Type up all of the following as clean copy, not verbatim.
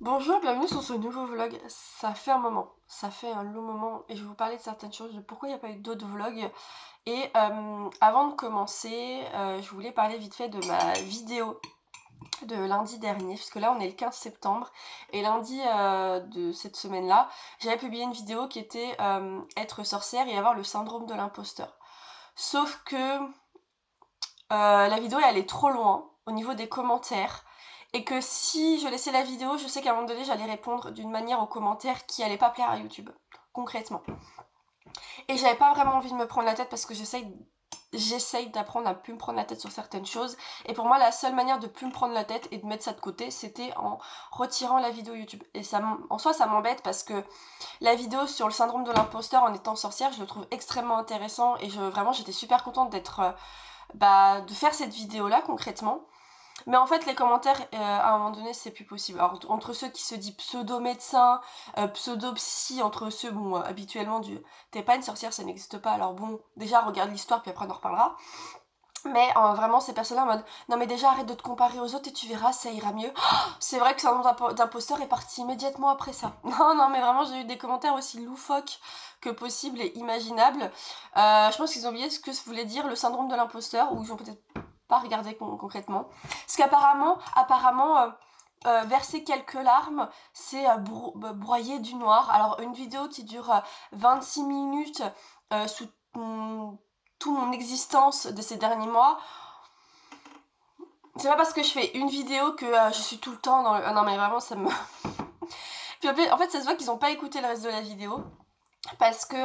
Bonjour, bienvenue sur ce nouveau vlog. Ça fait un moment, ça fait un long moment et je vais vous parler de certaines choses, de pourquoi il n'y a pas eu d'autres vlogs. Et avant de commencer, je voulais parler vite fait de ma vidéo de lundi dernier, puisque là on est le 15 septembre et lundi de cette semaine-là, j'avais publié une vidéo qui était être sorcière et avoir le syndrome de l'imposteur. Sauf que la vidéo elle est trop loin au niveau des commentaires et que si je laissais la vidéo, je sais qu'à un moment donné j'allais répondre d'une manière aux commentaires qui allait pas plaire à YouTube, concrètement. Et j'avais pas vraiment envie de me prendre la tête parce que j'essaye d'apprendre à plus me prendre la tête sur certaines choses. Et pour moi, la seule manière de plus me prendre la tête et de mettre ça de côté, c'était en retirant la vidéo YouTube. Et ça, en soi, ça m'embête parce que la vidéo sur le syndrome de l'imposteur en étant sorcière, je le trouve extrêmement intéressant et vraiment, j'étais super contente d'être, de faire cette vidéo-là concrètement. Mais en fait, les commentaires, à un moment donné, c'est plus possible. Alors, entre ceux qui se disent pseudo-médecin, pseudo-psy, entre ceux, bon, habituellement, t'es pas une sorcière, ça n'existe pas. Alors bon, déjà, regarde l'histoire, puis après, on en reparlera. Mais vraiment, ces personnes-là en mode, non mais déjà, arrête de te comparer aux autres et tu verras, ça ira mieux. C'est vrai que c'est un nom d'imposteur est parti immédiatement après ça. Non, non, mais vraiment, j'ai eu des commentaires aussi loufoques que possible et imaginables. Je pense qu'ils ont oublié ce que ça voulait dire le syndrome de l'imposteur, ou ils ont peut-être pas regardé concrètement. Parce qu'apparemment, verser quelques larmes, c'est broyer du noir. Alors une vidéo qui dure 26 minutes sous toute mon existence de ces derniers mois, c'est pas parce que je fais une vidéo que je suis tout le temps dans le... Ah non mais vraiment ça me... Puis en fait ça se voit qu'ils ont pas écouté le reste de la vidéo parce que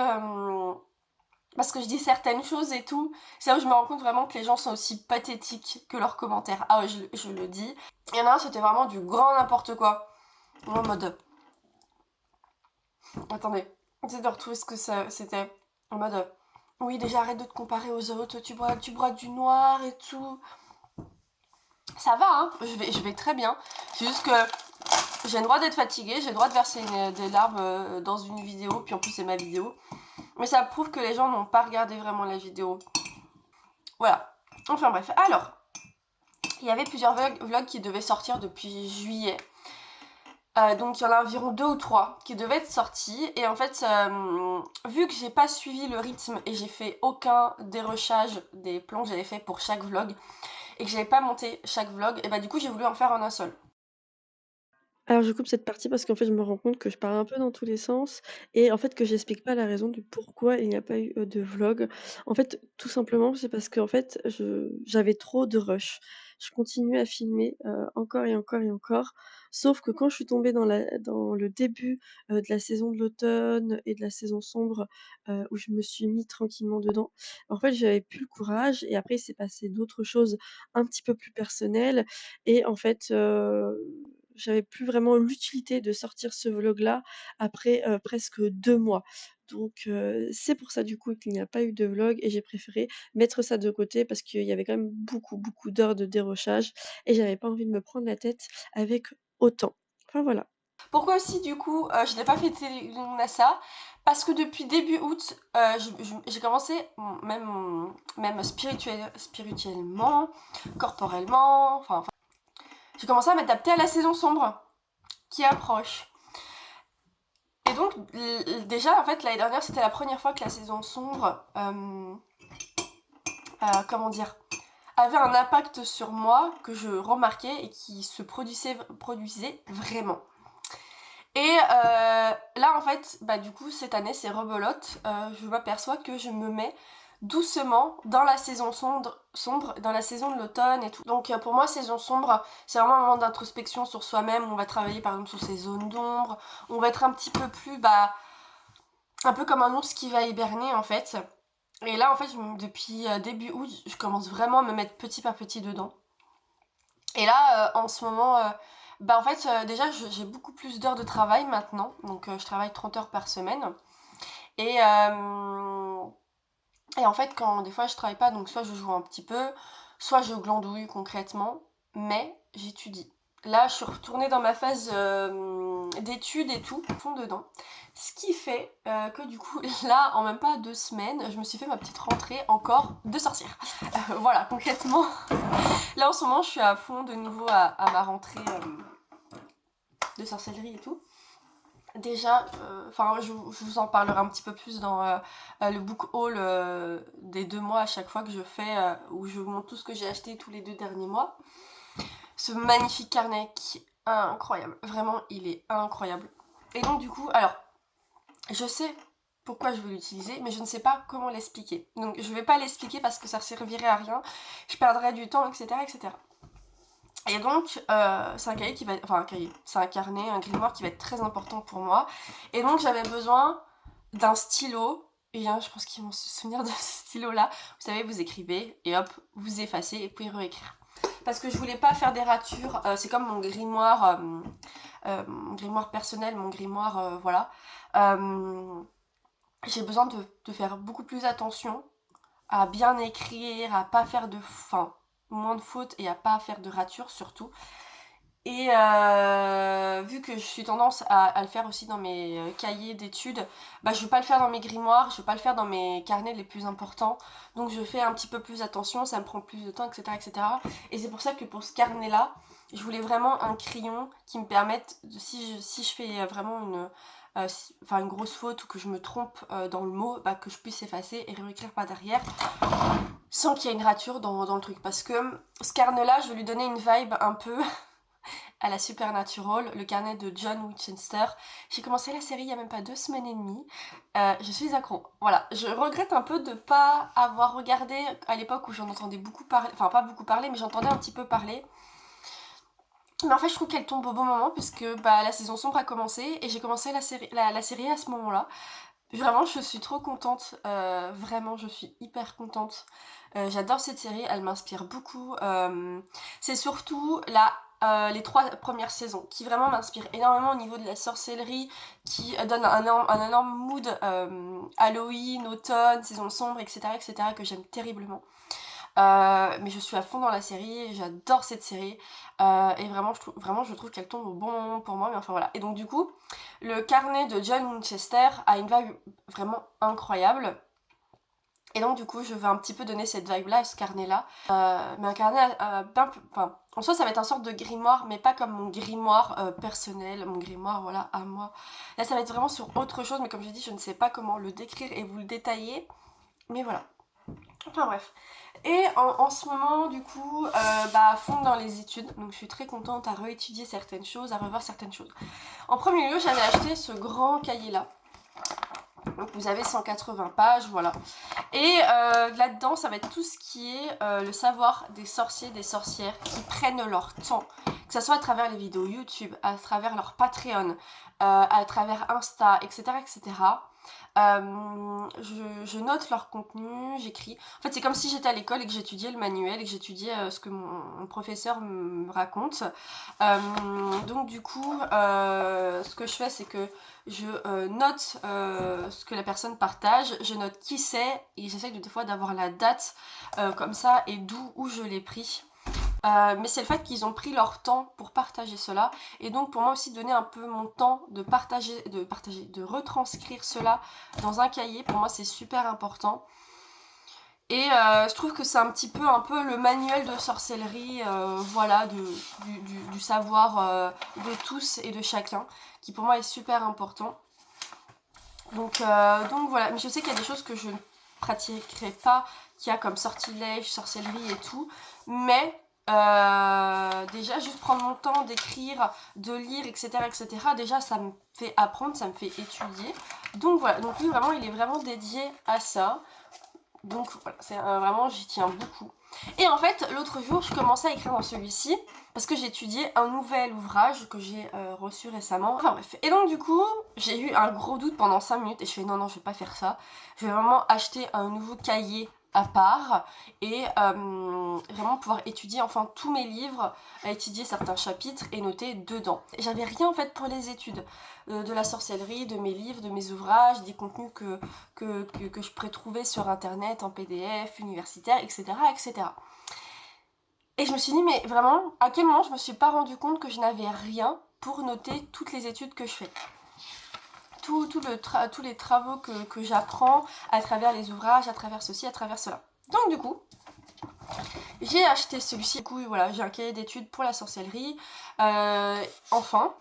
je dis certaines choses et tout. C'est là où je me rends compte vraiment que les gens sont aussi pathétiques que leurs commentaires. Ah ouais, je le dis. Il y en a un, c'était vraiment du grand n'importe quoi. En mode... Attendez, j'essaie de retrouver ce que c'était. En mode... Oui, déjà arrête de te comparer aux autres, tu bois du noir et tout. Ça va, hein, je vais très bien. C'est juste que j'ai le droit d'être fatiguée, j'ai le droit de verser des larmes dans une vidéo, puis en plus c'est ma vidéo. Mais ça prouve que les gens n'ont pas regardé vraiment la vidéo. Voilà. Enfin bref, alors, il y avait plusieurs vlogs qui devaient sortir depuis juillet. Donc il y en a environ 2 ou 3 qui devaient être sortis. Et en fait, vu que j'ai pas suivi le rythme et j'ai fait aucun dérochage des plans que j'avais fait pour chaque vlog, et que j'avais pas monté chaque vlog, et bah du coup j'ai voulu en faire en un seul. Alors je coupe cette partie parce qu'en fait, je me rends compte que je parle un peu dans tous les sens et en fait que j'explique pas la raison du pourquoi il n'y a pas eu, de vlog. En fait, tout simplement, c'est parce qu'en fait, j'avais trop de rush. Je continuais à filmer, encore et encore et encore, sauf que quand je suis tombée dans le début, de la saison de l'automne et de la saison sombre, où je me suis mis tranquillement dedans, en fait, j'avais plus le courage et après il s'est passé d'autres choses un petit peu plus personnelles et en fait, j'avais plus vraiment l'utilité de sortir ce vlog-là après, presque 2 mois. Donc c'est pour ça du coup qu'il n'y a pas eu de vlog et j'ai préféré mettre ça de côté parce qu'il y avait quand même beaucoup, beaucoup d'heures de dérochage et j'avais pas envie de me prendre la tête avec autant. Enfin voilà. Pourquoi aussi du coup je n'ai pas fait à ça? Parce que depuis début août, j'ai commencé, même spirituellement, corporellement, enfin, j'ai commencé à m'adapter à la saison sombre qui approche. Et donc déjà en fait l'année dernière c'était la première fois que la saison sombre, comment dire, avait un impact sur moi que je remarquais et qui se produisait vraiment. Et là en fait, bah du coup cette année c'est rebelote, je m'aperçois que je me mets doucement dans la saison sombre, dans la saison de l'automne et tout. Donc pour moi saison sombre, c'est vraiment un moment d'introspection sur soi-même, où on va travailler par exemple sur ses zones d'ombre, on va être un petit peu plus, un peu comme un ours qui va hiberner en fait. Et là en fait depuis début août, je commence vraiment à me mettre petit par petit dedans. Et là, en ce moment, en fait, déjà, j'ai beaucoup plus d'heures de travail maintenant. Donc, je travaille 30 heures par semaine. Et, euh, et en fait, quand des fois je travaille pas, donc soit je joue un petit peu, soit je glandouille concrètement, mais j'étudie. Là, je suis retournée dans ma phase d'études et tout, fond dedans. Ce qui fait que du coup, là, en même pas 2 semaines, je me suis fait ma petite rentrée encore de sorcière. Voilà, concrètement. Là, en ce moment, je suis à fond de nouveau à ma rentrée de sorcellerie et tout. Déjà, je vous en parlerai un petit peu plus dans le book haul des 2 mois à chaque fois que je fais, où je vous montre tout ce que j'ai acheté tous les 2 derniers mois. Ce magnifique carnet qui est incroyable, vraiment il est incroyable. Et donc du coup, alors, je sais pourquoi je veux l'utiliser, mais je ne sais pas comment l'expliquer. Donc je vais pas l'expliquer parce que ça servirait à rien, je perdrais du temps, etc. etc. Et donc, c'est un cahier qui va être... Enfin, un cahier, c'est un carnet, un grimoire qui va être très important pour moi. Et donc, j'avais besoin d'un stylo. Et hein, je pense qu'ils vont se souvenir de ce stylo-là. Vous savez, vous écrivez et hop, vous effacez et vous pouvez réécrire. Parce que je voulais pas faire des ratures. C'est comme mon grimoire personnel, mon grimoire, voilà. J'ai besoin de faire beaucoup plus attention à bien écrire, à pas faire de... Enfin, moins de fautes et à pas faire de ratures surtout. Et vu que je suis tendance à le faire aussi dans mes cahiers d'études, bah, je ne vais pas le faire dans mes grimoires, je ne vais pas le faire dans mes carnets les plus importants. Donc je fais un petit peu plus attention, ça me prend plus de temps, etc. etc. Et c'est pour ça que pour ce carnet-là, je voulais vraiment un crayon qui me permette, si je fais vraiment une grosse faute ou que je me trompe dans le mot, bah, que je puisse effacer et réécrire par derrière sans qu'il y ait une rature dans le truc. Parce que ce carnet-là, je vais lui donner une vibe un peu à la Supernatural, le carnet de John Winchester. J'ai commencé la série il y a même pas 2 semaines et demie. Je suis accro. Voilà, je regrette un peu de pas avoir regardé à l'époque où j'en entendais beaucoup parler, enfin pas beaucoup parler, mais j'entendais un petit peu parler. Mais en fait, je trouve qu'elle tombe au bon moment puisque bah, la saison sombre a commencé et j'ai commencé la série à ce moment-là. Vraiment, je suis trop contente. Vraiment, je suis hyper contente. J'adore cette série, elle m'inspire beaucoup. C'est surtout les 3 premières saisons qui vraiment m'inspirent énormément au niveau de la sorcellerie, qui donne un énorme mood Halloween, automne, saison sombre, etc., etc., que j'aime terriblement. Mais je suis à fond dans la série, j'adore cette série et vraiment je trouve qu'elle tombe au bon moment pour moi, mais enfin voilà. Et donc du coup, le carnet de John Winchester a une vibe vraiment incroyable. Et donc du coup, je vais un petit peu donner cette vibe-là à ce carnet-là. Mais un carnet bien plus... Enfin, en soi, ça va être un sorte de grimoire, mais pas comme mon grimoire personnel, mon grimoire, voilà, à moi. Là, ça va être vraiment sur autre chose, mais comme je dis, je ne sais pas comment le décrire et vous le détailler. Mais voilà. Enfin bref. Et en ce moment, du coup, à fond dans les études. Donc je suis très contente à réétudier certaines choses, à revoir certaines choses. En premier lieu, j'avais acheté ce grand cahier-là. Donc vous avez 180 pages, voilà. Et là-dedans, ça va être tout ce qui est le savoir des sorciers, des sorcières qui prennent leur temps. Que ce soit à travers les vidéos YouTube, à travers leur Patreon, à travers Insta, etc. etc. Je note leur contenu, j'écris. En fait, c'est comme si j'étais à l'école et que j'étudiais le manuel et que j'étudiais ce que mon professeur me raconte. Donc du coup, ce que je fais, c'est que je note ce que la personne partage, je note qui c'est et j'essaie des fois d'avoir la date comme ça et où je l'ai pris. Mais c'est le fait qu'ils ont pris leur temps pour partager cela et donc pour moi aussi donner un peu mon temps de retranscrire cela dans un cahier, pour moi c'est super important. Et je trouve que c'est un peu le manuel de sorcellerie, voilà, du savoir de tous et de chacun, qui pour moi est super important. Donc voilà, mais je sais qu'il y a des choses que je ne pratiquerai pas, qu'il y a comme sortilège, sorcellerie et tout, mais déjà juste prendre mon temps d'écrire, de lire, etc., etc., déjà ça me fait apprendre, ça me fait étudier. Donc voilà, donc lui vraiment il est vraiment dédié à ça. Donc voilà, c'est vraiment j'y tiens beaucoup. Et en fait l'autre jour je commençais à écrire dans celui-ci parce que j'étudiais un nouvel ouvrage que j'ai reçu récemment. Enfin bref. Et donc du coup j'ai eu un gros doute pendant 5 minutes et je fais non je vais pas faire ça. Je vais vraiment acheter un nouveau cahier à part et vraiment pouvoir étudier enfin tous mes livres, étudier certains chapitres et noter dedans. J'avais rien en fait pour les études de la sorcellerie, de mes livres, de mes ouvrages, des contenus que je pourrais trouver sur internet en PDF, universitaire, etc., etc. Et je me suis dit mais vraiment à quel moment je me suis pas rendu compte que je n'avais rien pour noter toutes les études que je fais. Tous les travaux que j'apprends à travers les ouvrages, à travers ceci, à travers cela. Donc du coup, j'ai acheté celui-ci. Du coup, voilà, j'ai un cahier d'études pour la sorcellerie. Enfin.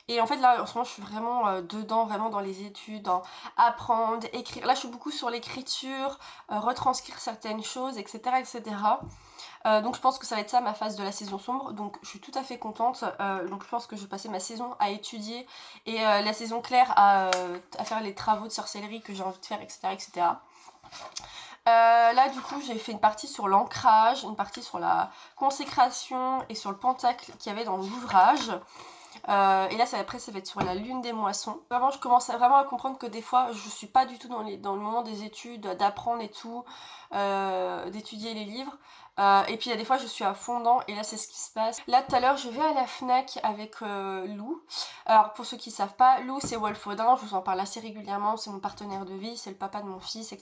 Et en fait, là, en ce moment, je suis vraiment, dedans, vraiment dans les études, dans apprendre, écrire. Là, je suis beaucoup sur l'écriture, retranscrire certaines choses et cetera et cetera. Donc je pense que ça va être ça ma phase de la saison sombre, donc je suis tout à fait contente. Donc je pense que je vais passer ma saison à étudier et la saison claire à faire les travaux de sorcellerie que j'ai envie de faire, etc. etc. Là du coup j'ai fait une partie sur l'ancrage, une partie sur la consécration et sur le pentacle qu'il y avait dans l'ouvrage. Et là après ça va être sur la lune des moissons. Vraiment je commence vraiment à comprendre que des fois je suis pas du tout dans le moment des études, d'apprendre et tout, d'étudier les livres. Et puis il y a des fois je suis à fond dedans et là c'est ce qui se passe. Là tout à l'heure je vais à la Fnac avec Lou. Alors pour ceux qui savent pas, Lou c'est Wolfodin, je vous en parle assez régulièrement, c'est mon partenaire de vie, c'est le papa de mon fils.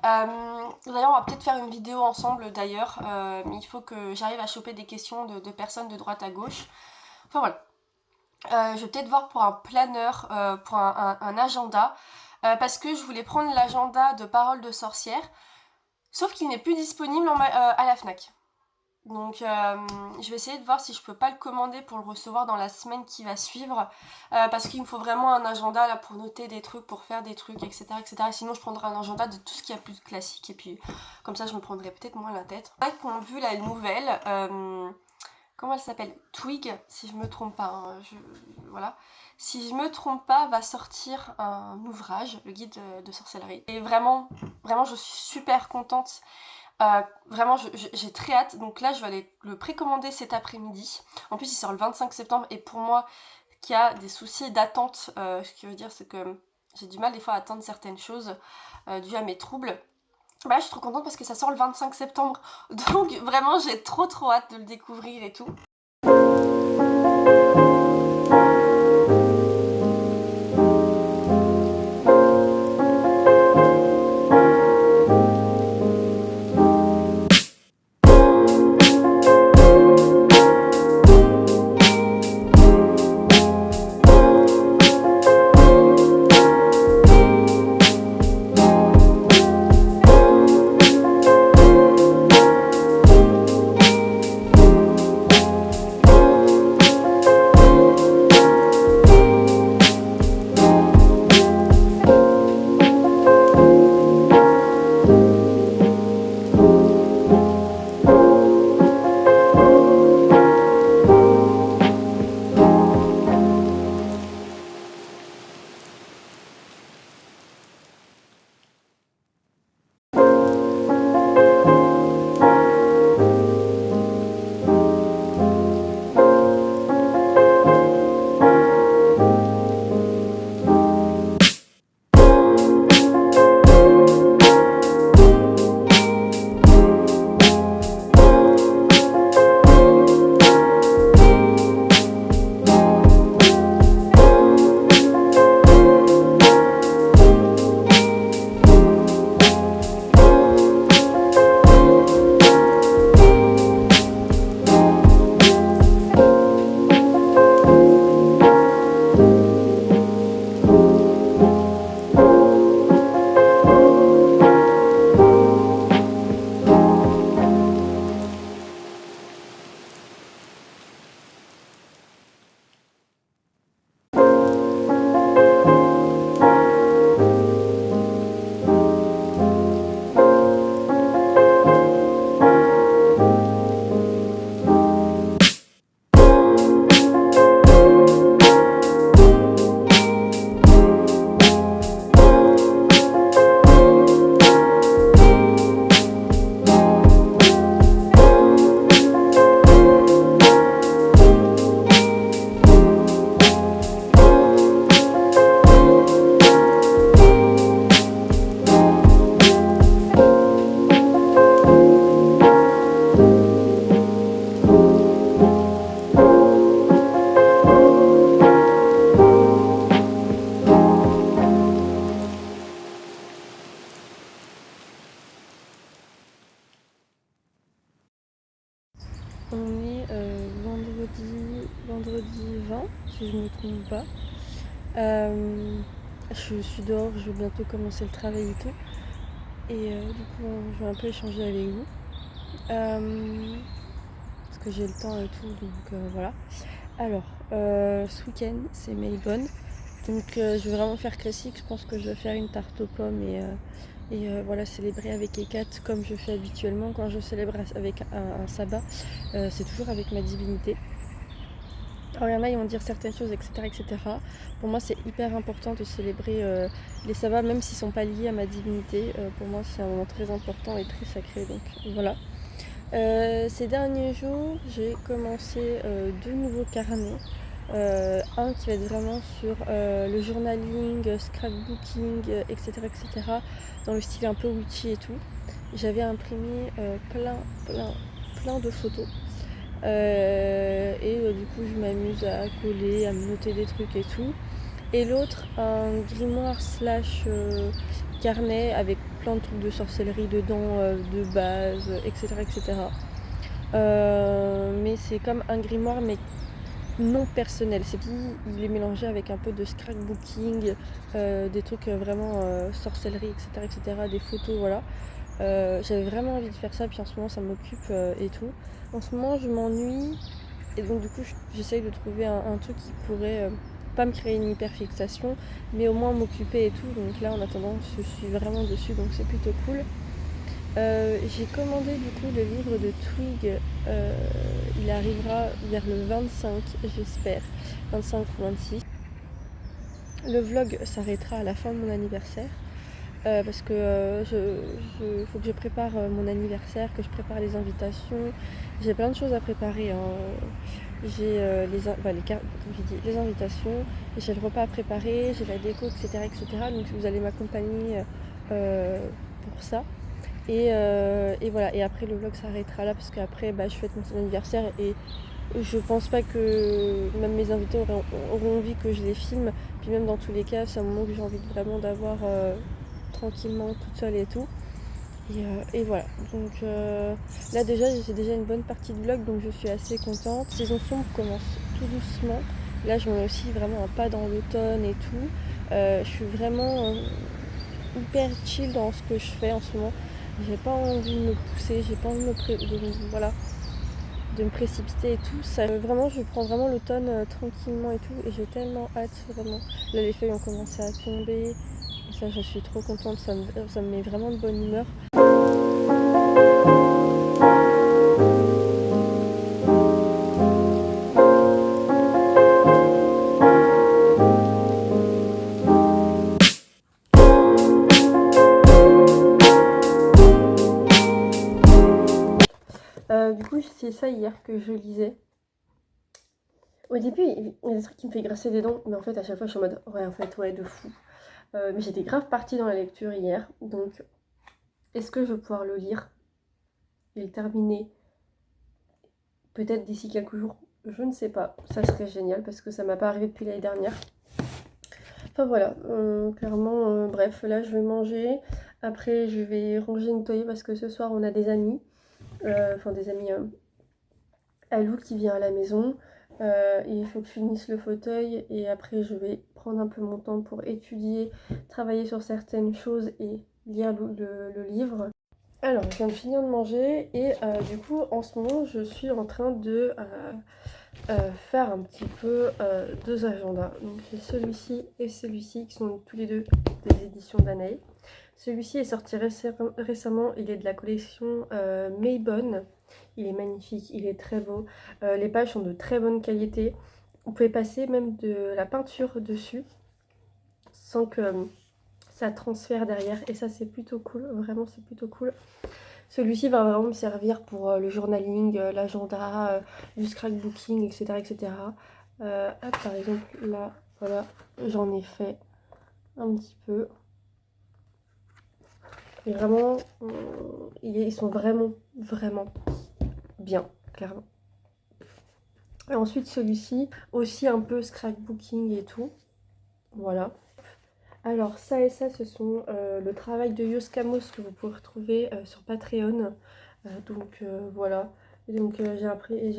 D'ailleurs on va peut-être faire une vidéo ensemble d'ailleurs, mais il faut que j'arrive à choper des questions de personnes de droite à gauche. Enfin voilà. Je vais peut-être voir pour un planeur, pour un agenda, parce que je voulais prendre l'agenda de Paroles de sorcière, sauf qu'il n'est plus disponible à la Fnac. Donc je vais essayer de voir si je peux pas le commander pour le recevoir dans la semaine qui va suivre, parce qu'il me faut vraiment un agenda là pour noter des trucs, pour faire des trucs, etc. etc. Sinon je prendrai un agenda de tout ce qu'il y a plus de classique, et puis comme ça je me prendrai peut-être moins la tête. C'est vrai qu'on a vu la nouvelle, comment elle s'appelle, Twig, si je me trompe pas, hein, voilà. Si je me trompe pas, va sortir un ouvrage, le guide de sorcellerie. Et vraiment, vraiment, je suis super contente. Vraiment, j'ai très hâte. Donc là, je vais aller le précommander cet après-midi. En plus, il sort le 25 septembre. Et pour moi, qui a des soucis d'attente, ce qui veut dire, c'est que j'ai du mal des fois à attendre certaines choses dues à mes troubles. Bah, je suis trop contente parce que ça sort le 25 septembre. Donc vraiment, j'ai trop hâte de le découvrir et tout. On est vendredi 20, si je ne me trompe pas. Je suis dehors, je vais bientôt commencer le travail et tout. Et du coup, je vais un peu échanger avec vous. Parce que j'ai le temps et tout, donc voilà. Alors, ce week-end, c'est Maybonne. Donc, je vais vraiment faire classique. Je pense que je vais faire une tarte aux pommes et voilà, célébrer avec Hécate comme je fais habituellement quand je célèbre avec un sabbat. C'est toujours avec ma divinité. Alors, il y en a, ils vont dire certaines choses, etc., etc. Pour moi, c'est hyper important de célébrer les sabbats, même s'ils ne sont pas liés à ma divinité. Pour moi, c'est un moment très important et très sacré. Donc, voilà. Ces derniers jours, j'ai commencé deux nouveaux carnets. Un qui va être vraiment sur le journaling, scrapbooking, etc., etc., dans le style un peu witchy et tout. J'avais imprimé plein de photos. Du coup, je m'amuse à coller, à me noter des trucs et tout. Et l'autre, un grimoire slash carnet avec plein de trucs de sorcellerie dedans, de base, etc. etc. Mais c'est comme un grimoire, mais non personnel. C'est tout, il est mélangé avec un peu de scrapbooking, des trucs vraiment sorcellerie, etc., etc., des photos, voilà. J'avais vraiment envie de faire ça, puis en ce moment ça m'occupe et tout. En ce moment je m'ennuie, et donc du coup j'essaye de trouver un truc qui pourrait pas me créer une hyperfixation, mais au moins m'occuper et tout. Donc là en attendant je suis vraiment dessus, donc c'est plutôt cool. J'ai commandé du coup le livre de Twig, il arrivera vers le 25 j'espère, 25 ou 26. Le vlog s'arrêtera à la fin de mon anniversaire. Parce que faut que je prépare mon anniversaire, que je prépare les invitations. J'ai plein de choses à préparer, hein. J'ai comme j'ai dit, les invitations, j'ai le repas à préparer, j'ai la déco, etc., etc. Donc vous allez m'accompagner pour ça. Et voilà. Et après le vlog s'arrêtera là parce qu'après je fête mon anniversaire et je pense pas que même mes invités auront envie que je les filme. Puis même dans tous les cas, c'est un moment que j'ai envie vraiment d'avoir tranquillement toute seule et tout. Et voilà. Donc là déjà j'ai déjà une bonne partie de vlog, donc je suis assez contente. Saison sombre commence tout doucement. Là je me mets aussi vraiment un pas dans l'automne et tout. Je suis vraiment hyper chill dans ce que je fais en ce moment. J'ai pas envie de me pousser, j'ai pas envie voilà, de me précipiter et tout. Ça, vraiment, je prends vraiment l'automne tranquillement et tout. Et j'ai tellement hâte, vraiment. Là, les feuilles ont commencé à tomber. Et ça, je suis trop contente. Ça me met vraiment de bonne humeur. Du coup, c'est ça hier que je lisais. Au début, il y a des trucs qui me fait grincer des dents, mais en fait, à chaque fois, je suis en mode ouais, en fait, ouais, de fou. Mais j'étais grave partie dans la lecture hier, donc est-ce que je vais pouvoir le lire et le terminer peut-être d'ici quelques jours? Je ne sais pas. Ça serait génial parce que ça m'a pas arrivé depuis l'année dernière. Enfin voilà, clairement, bref, là je vais manger. Après, je vais ranger, nettoyer parce que ce soir on a des amis, enfin des amis à Lou qui vient à la maison. Et il faut que je finisse le fauteuil et après je vais prendre un peu mon temps pour étudier, travailler sur certaines choses et lire le livre. Alors, je viens de finir de manger et du coup, en ce moment, je suis en train de faire un petit peu deux agendas. Donc, j'ai celui-ci et celui-ci qui sont tous les deux des éditions Danae. Celui-ci est sorti récemment, il est de la collection Maybonne. Il est magnifique, il est très beau. Les pages sont de très bonne qualité. Vous pouvez passer même de la peinture dessus sans que ça transfère derrière. Et ça, c'est plutôt cool. Vraiment, c'est plutôt cool. Celui-ci va vraiment me servir pour le journaling, l'agenda, du scrapbooking, etc. etc. Par exemple, là, voilà, j'en ai fait un petit peu. Et vraiment, ils sont vraiment, vraiment bien, clairement. Et ensuite, celui-ci, aussi un peu scrapbooking et tout. Voilà. Alors, ça et ça, ce sont le travail de Yoskamos que vous pouvez retrouver sur Patreon. Voilà. Et donc j'ai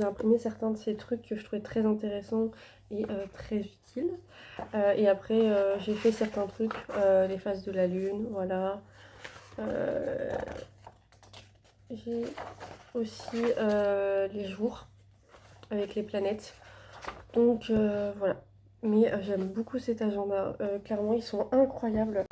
imprimé certains de ces trucs que je trouvais très intéressants et très utiles. Et après j'ai fait certains trucs, les phases de la lune, voilà. J'ai aussi les jours avec les planètes. Donc voilà. Mais j'aime beaucoup cet agenda. Clairement, ils sont incroyables.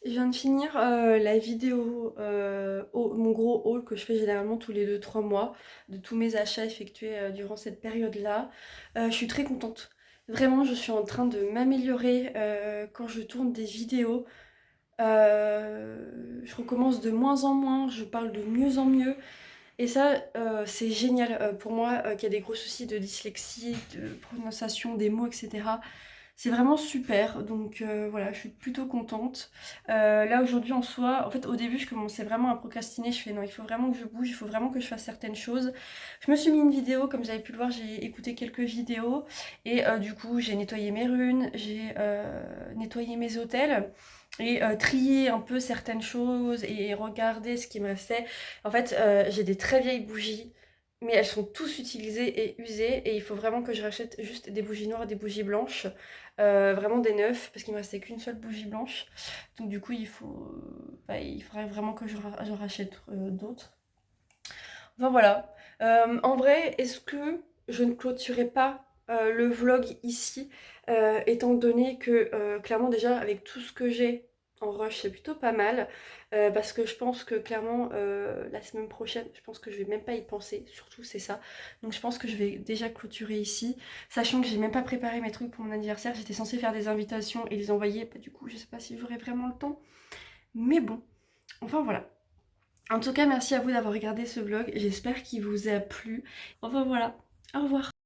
Je viens de finir la vidéo, mon gros haul que je fais généralement tous les 2-3 mois de tous mes achats effectués durant cette période-là. Je suis très contente. Vraiment, je suis en train de m'améliorer quand je tourne des vidéos. Je recommence de moins en moins, je parle de mieux en mieux. Et ça, c'est génial pour moi qui a des gros soucis de dyslexie, de prononciation des mots, etc. C'est vraiment super, donc voilà, je suis plutôt contente. Là aujourd'hui en soi, en fait au début je commençais vraiment à procrastiner, je fais non, il faut vraiment que je bouge, il faut vraiment que je fasse certaines choses. Je me suis mis une vidéo, comme vous avez pu le voir, j'ai écouté quelques vidéos et du coup j'ai nettoyé mes runes, j'ai nettoyé mes hôtels et trié un peu certaines choses et regardé ce qui me restait. En fait j'ai des très vieilles bougies mais elles sont tous utilisées et usées et il faut vraiment que je rachète juste des bougies noires et des bougies blanches. Vraiment des neufs parce qu'il me restait qu'une seule bougie blanche. Donc du coup il faudrait vraiment que je rachète d'autres. Enfin voilà. En vrai, est-ce que je ne clôturerai pas le vlog ici étant donné que clairement déjà avec tout ce que j'ai en rush c'est plutôt pas mal parce que je pense que clairement la semaine prochaine je pense que je vais même pas y penser, surtout c'est ça. Donc je pense que je vais déjà clôturer ici, sachant que j'ai même pas préparé mes trucs pour mon anniversaire. J'étais censée faire des invitations et les envoyer, bah, du coup je sais pas si j'aurai vraiment le temps, mais bon, enfin voilà. En tout cas, merci à vous d'avoir regardé ce vlog. J'espère qu'il vous a plu. Enfin voilà, au revoir.